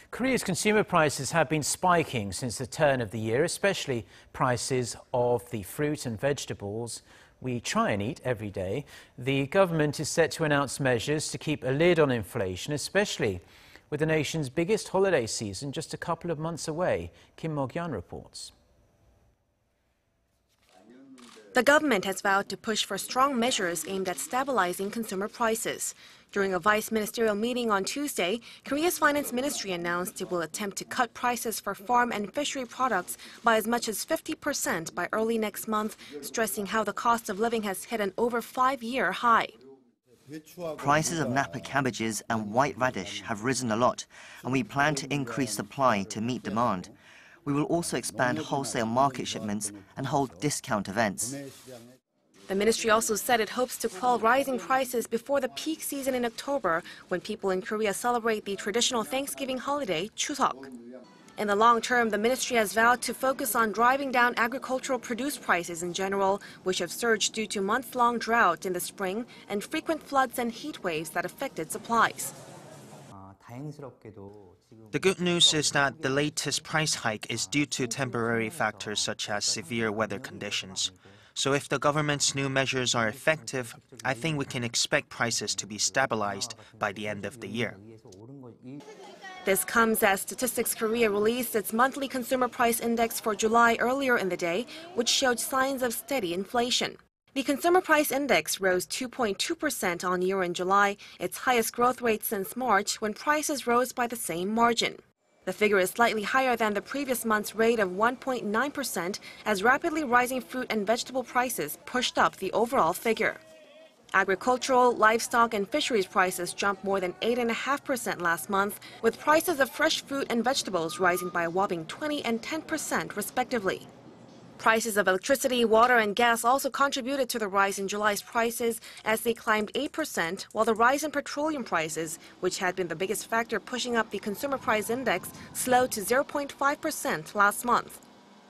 Korea's consumer prices have been spiking since the turn of the year, especially prices of the fruit and vegetables we try and eat every day. The government is set to announce measures to keep a lid on inflation, especially with the nation's biggest holiday season just a couple of months away. Mok-yeon reports. The government has vowed to push for strong measures aimed at stabilizing consumer prices. During a vice-ministerial meeting on Tuesday, Korea's finance ministry announced it will attempt to cut prices for farm and fishery products by as much as 50% by early next month, stressing how the cost of living has hit an over 5-year high. Prices of Napa cabbages and white radish have risen a lot, and we plan to increase supply to meet demand. We will also expand wholesale market shipments and hold discount events. The ministry also said it hopes to quell rising prices before the peak season in October, when people in Korea celebrate the traditional Thanksgiving holiday, Chuseok. In the long term, the ministry has vowed to focus on driving down agricultural produce prices in general, which have surged due to month-long drought in the spring and frequent floods and heat waves that affected supplies. The good news is that the latest price hike is due to temporary factors such as severe weather conditions. So if the government's new measures are effective, I think we can expect prices to be stabilized by the end of the year. This comes as Statistics Korea released its monthly consumer price index for July earlier in the day, which showed signs of steady inflation. The consumer price index rose 2.2% on year in July, its highest growth rate since March, when prices rose by the same margin. The figure is slightly higher than the previous month's rate of 1.9%, as rapidly rising fruit and vegetable prices pushed up the overall figure. Agricultural, livestock, and fisheries prices jumped more than 8.5% last month, with prices of fresh fruit and vegetables rising by a whopping 20% and 10% respectively. Prices of electricity, water, and gas also contributed to the rise in July's prices, as they climbed 8%, while the rise in petroleum prices, which had been the biggest factor pushing up the consumer price index, slowed to 0.5% last month.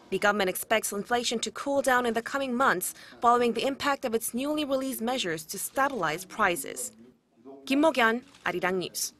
The government expects inflation to cool down in the coming months, following the impact of its newly released measures to stabilize prices. Mok-yeon, Arirang News.